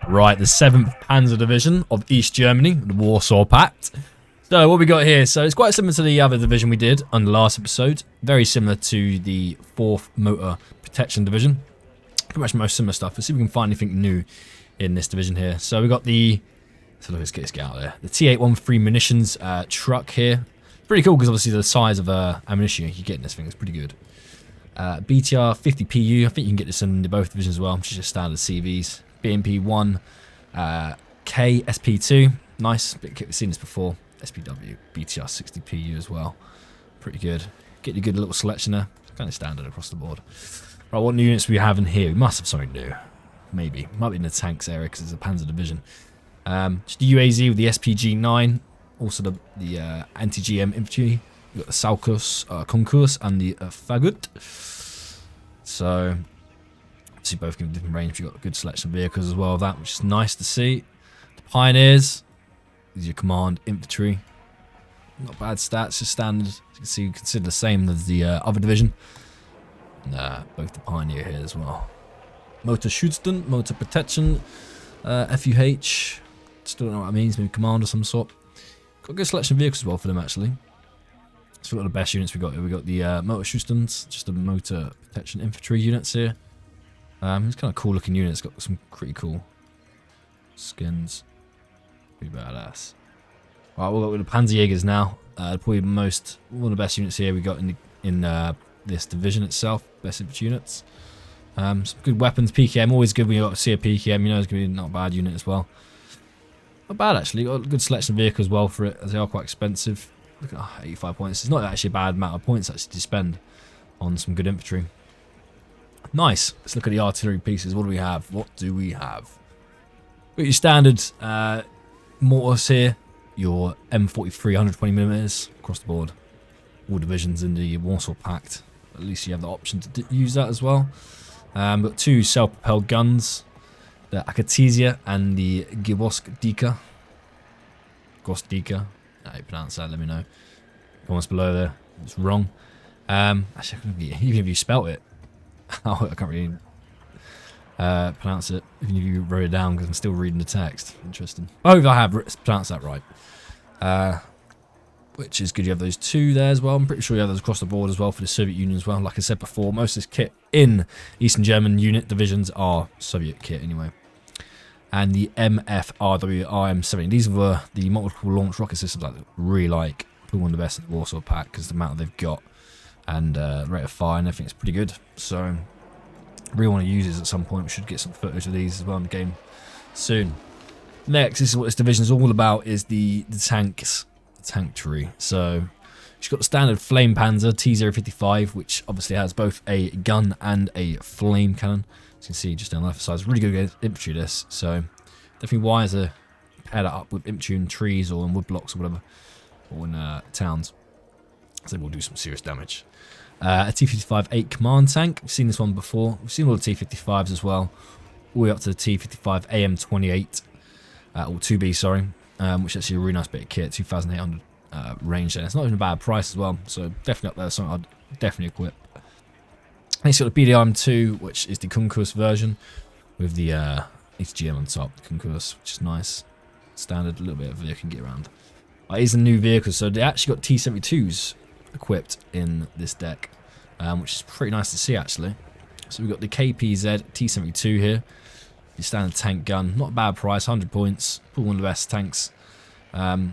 Right, the 7th Panzer Division of East Germany, the Warsaw Pact. So what we got here, so it's quite similar to the other division we did on the last episode. Very similar to the 4th Motor Protection Division. Pretty much most similar stuff. Let's see if we can find anything new in this division here. So we got the, let's get out there. The T813 munitions truck here. Pretty cool because obviously the size of ammunition you get in this thing is pretty good. BTR 50 PU, I think you can get this in both divisions as well, which is just standard CVs. BMP 1, K, SP2, nice, we've seen this before. SPW, BTR 60 PU as well, pretty good. Get your good little selection there, kind of standard across the board. Right, what new units we have in here? We must have something new, maybe. Might be in the tanks area because it's a Panzer Division. Just the UAZ with the SPG-9, also the anti-GM infantry. We've got the Salkus, Concourse, and the Fagut. So, obviously both give different range. You've got a good selection of vehicles as well of that, which is nice to see. The Pioneers, these are your command infantry. Not bad stats, just standard. As you can see, consider the same as the other division. And both the Pioneer here as well. Motor Schutzden, Motor Protection, FUH. Still don't know what that means, maybe command of some sort. Got a good selection of vehicles as well for them actually. So we've got the best units we got here. We got the Motor Schustens, just the Motor Protection Infantry units here. It's kind of cool looking units, got some pretty cool skins. Pretty badass. Right, we'll go with the Panzerjägers now. Probably one of the best units here we got in this division itself. Best infantry units. Some good weapons, PKM, always good when you got to see a PKM, you know it's going to be not a bad unit as well. Not bad actually, got a good selection of vehicles as well for it, as they are quite expensive. Look at 85 points, it's not actually a bad amount of points actually to spend on some good infantry. Nice, let's look at the artillery pieces. What do we have? What do we have? Got your standard mortars here, your M43 120mm across the board. All divisions in the Warsaw Pact. At least you have the option to use that as well. Got two self-propelled guns, the Akatesia and the Gwozdika. Gwozdika. How you pronounce that? Let me know. Comments below there. It's wrong. Actually, even if you spelt it, I can't really pronounce it. Even if you wrote it down, because I'm still reading the text. Interesting. I hope I have pronounced that right. Which is good. You have those two there as well. I'm pretty sure you have those across the board as well for the Soviet Union as well. Like I said before, most of this kit in Eastern German unit divisions are Soviet kit anyway. And the MFRWRM-70. These were the multiple launch rocket systems I really like. Probably one of the best in the Warsaw Pact because the amount they've got and rate of fire and everything is pretty good. So I really want to use these at some point. We should get some footage of these as well in the game soon. Next, this is what this division is all about, is the tanks. Tank tree. So she's got the standard Flame Panzer T055, which obviously has both a gun and a flame cannon. As you can see just down the left side, it's really good against infantry this. So definitely wise to pair that up with infantry in trees or in wood blocks or whatever, or in towns. So we'll do some serious damage. A T-55-8 command tank. We've seen this one before. We've seen all the T-55s as well, all the way up to the T-55 AM-28 or 2B, sorry. Which is actually a really nice bit of kit, 2,800 range there. It's not even a bad price as well, so definitely up there, something I'd definitely equip. And it's got the BDRM2, which is the Concourse version, with the HGM on top, the Concourse, which is nice. Standard, a little bit of vehicle can get around. Here's the new vehicle, so they actually got T-72s equipped in this deck, which is pretty nice to see actually. So we've got the KPZ T-72 here. Your standard tank gun, not a bad price, 100 points, probably one of the best tanks. Probably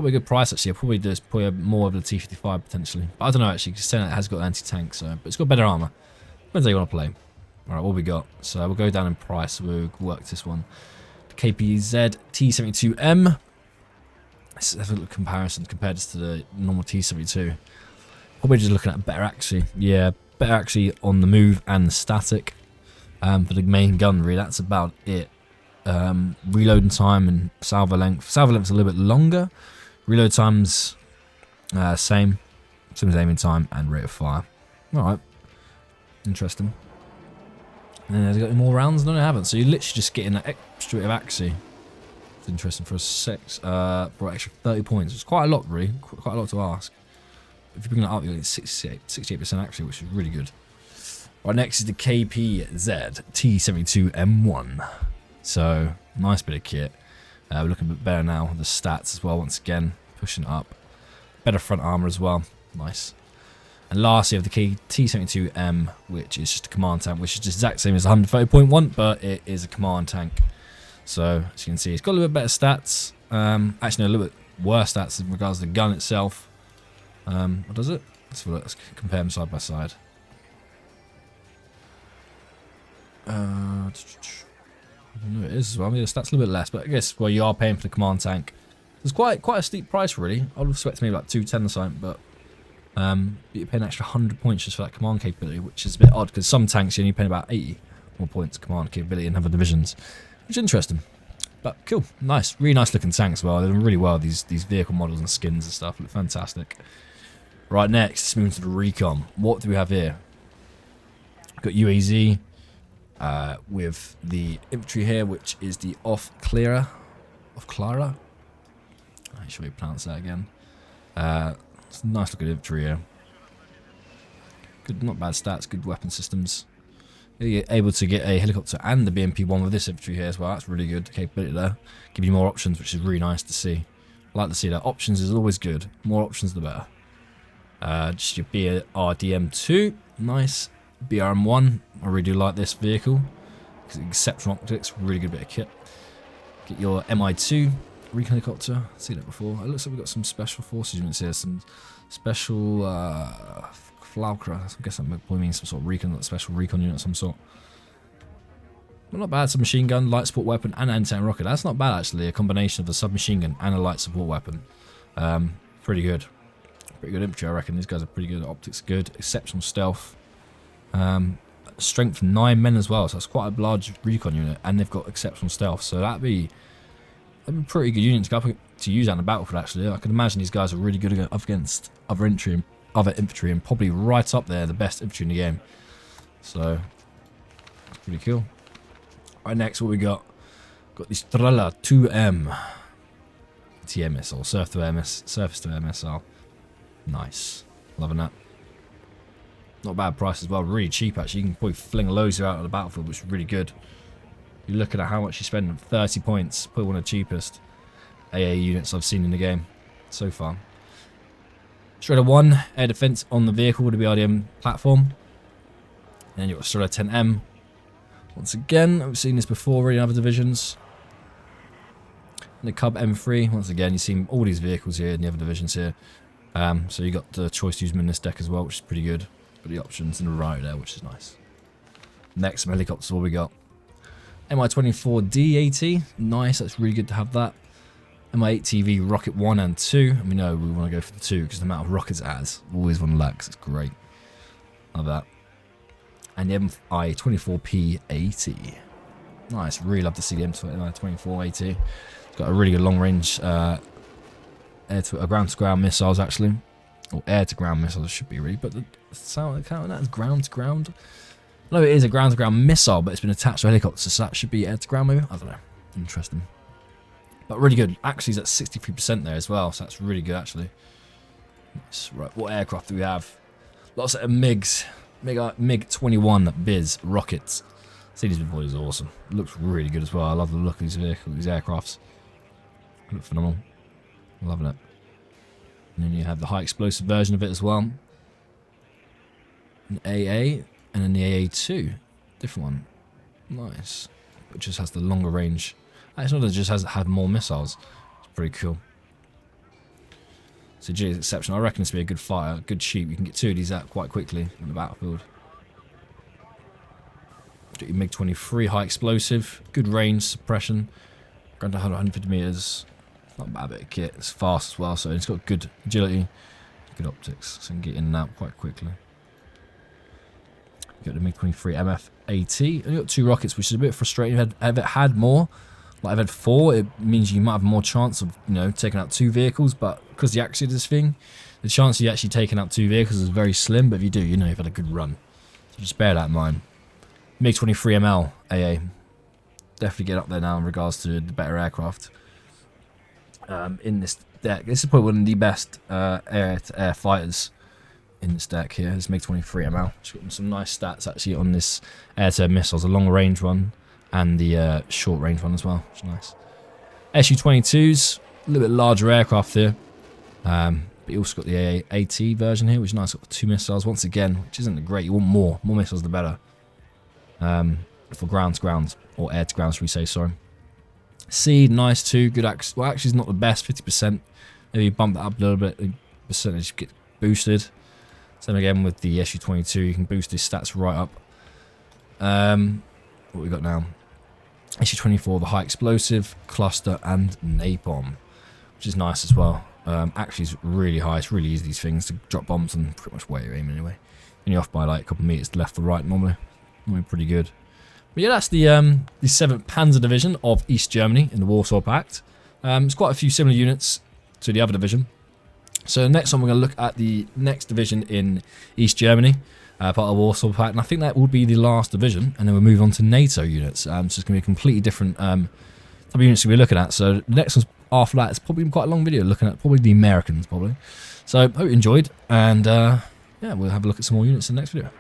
a good price actually. I'll probably do probably more of the T-55 potentially. But I don't know actually, because it has got anti-tank, so but it's got better armor. Depends how you want to play. Alright, what we got? So we'll go down in price, we'll work this one. The KPZ T-72M. Let's have a look at comparison compared to the normal T-72. Probably just looking at better actually. Yeah, better actually on the move and the static. For the main gun, really, that's about it. Reloading time and salvo length. Salvo length's a little bit longer. Reload time's same as aiming time and rate of fire. Alright. Interesting. And has it got any more rounds? No, they haven't. So you're literally just getting an extra bit of axi. It's interesting for a for an extra 30 points. It's quite a lot, really. Quite a lot to ask. If you bring that up, you're getting 68% axi, which is really good. Right, next is the KPZ T72M1. So, nice bit of kit. We're looking a bit better now. The stats as well, once again, pushing it up. Better front armor as well. Nice. And lastly, we have the T72M, which is just a command tank, which is just the exact same as the 130.1, but it is a command tank. So, as you can see, it's got a little bit better stats. Actually, no, a little bit worse stats in regards to the gun itself. What does it? Let's compare them side by side. I don't know, it is as well. I mean, the stats a little bit less, but I guess, well, you are paying for the command tank. It's quite a steep price, really. I would have expected maybe like 210 or something, but you're paying an extra 100 points just for that command capability, which is a bit odd, because some tanks you're only paying about 80 more points command capability in other divisions, which is interesting. But cool, nice, really nice looking tanks as well. They're doing really well, these vehicle models and skins and stuff, look fantastic. Right, next, let's move to the recon. What do we have here? We've got UAZ. With the infantry here, which is the Clara. I should we pronounce that again. It's a nice looking infantry here. Good, not bad stats, good weapon systems. You're able to get a helicopter and the BMP-1 with this infantry here as well. That's really good capability there. Give you more options, which is really nice to see. I like to see that. Options is always good. More options the better. Just your BRDM2, nice. BRM1, I really do like this vehicle because exceptional optics, really good bit of kit. Get your MI2 Recon helicopter, see that before. It looks like we've got some special forces units here, some special Flaukra. I guess that probably means some sort of recon, special recon unit of some sort. Well, not bad, submachine gun, light support weapon, and anti-tank rocket. That's not bad actually, a combination of a submachine gun and a light support weapon. Pretty good. Pretty good infantry, I reckon. These guys are pretty good. Optics good, exceptional stealth. Strength 9 men as well, so that's quite a large recon unit, and they've got exceptional stealth, so that'd be a pretty good unit to go up to use out in the battlefield. Actually, I can imagine these guys are really good up against other infantry, and probably right up there the best infantry in the game. So that's pretty cool. Right, next, what we got? Got this Strela 2M TM missile, surface to air missile. Nice, loving that. Not a bad price as well, really cheap actually. You can probably fling loads out on the battlefield, which is really good. You're looking at how much you spend, 30 points, probably one of the cheapest AA units I've seen in the game so far. Shredder 1, air defense on the vehicle with the BRDM platform. And then you've got Shredder 10M. Once again, I've seen this before already in other divisions. And the Cub M3, once again, you've seen all these vehicles here in the other divisions here. So you got the choice to use them in this deck as well, which is pretty good. The options in the right there, which is nice. Next, some helicopters. What we got? Mi-24D80, nice. That's really good to have that. Mi-8TV Rocket 1 and 2, and we know we want to go for the 2 because the amount of rockets it has. Always one lacks. It's great. Love that. And the Mi-24P80, nice. Really love to see the Mi-2480. It's got a really good long range ground-to-ground missiles actually. Or air-to-ground missiles should be really, but the sound counting that as ground-to-ground. No, it is a ground-to-ground missile, but it's been attached to a helicopter, so that should be air-to-ground maybe. I don't know. Interesting, but really good. Actually, it's at 63% there as well, so that's really good actually. Nice. Right, what aircraft do we have? Lots of MiGs, MiG-21 Biz rockets. See these before, these are awesome. It looks really good as well. I love the look of these vehicles, these aircrafts. They look phenomenal. I'm loving it. And then you have the high explosive version of it as well. An AA, and then the AA2. Different one. Nice. It just has the longer range. Actually, not, it just has had more missiles. It's pretty cool. So G is exceptional. I reckon this will be a good fire, good cheap. You can get 2 of these out quite quickly on the battlefield. Got your MiG-23, high explosive, good range, suppression. Going to 150 meters. Not a bad bit of kit. It's fast as well, so it's got good agility, good optics, so you can get in and out quite quickly. You got the MiG-23 MF-AT, and you got 2 rockets, which is a bit frustrating. If it had more, like I've had 4, it means you might have more chance of, you know, taking out 2 vehicles. But because the accuracy of this thing, the chance of you actually taking out 2 vehicles is very slim. But if you do, you know you've had a good run. So just bear that in mind. MiG-23ML AA, definitely get up there now in regards to the better aircraft. In this deck, this is probably one of the best air-to-air fighters in this deck here. This MiG-23 ML. It's got some nice stats actually on this air-to-air missiles, a long-range one and the short-range one as well, which is nice. Su-22s, a little bit larger aircraft here. But you also got the AT version here, which is nice. Got 2 missiles once again, which isn't great. You want more missiles, the better. For ground to ground or air to ground, should we say? Sorry. C, nice too. Good. Well, actually, it's not the best. 50%. Maybe bump that up a little bit. The percentage get boosted. Same again with the Su-22. You can boost his stats right up. What we got now? Su-24, the high explosive, cluster, and napalm, which is nice as well. Actually, it's really high. It's really easy, these things, to drop bombs and pretty much where you're aiming anyway. And you're off by like a couple of meters left or right normally. Pretty good. But yeah, that's the 7th Panzer Division of East Germany in the Warsaw Pact. It's quite a few similar units to the other division. So next one, we're going to look at the next division in East Germany, part of the Warsaw Pact. And I think that will be the last division. And then we'll move on to NATO units. So it's going to be a completely different type of units we'll be looking at. So the next one's after that. It's probably quite a long video looking at probably the Americans, probably. So hope you enjoyed. And yeah, we'll have a look at some more units in the next video.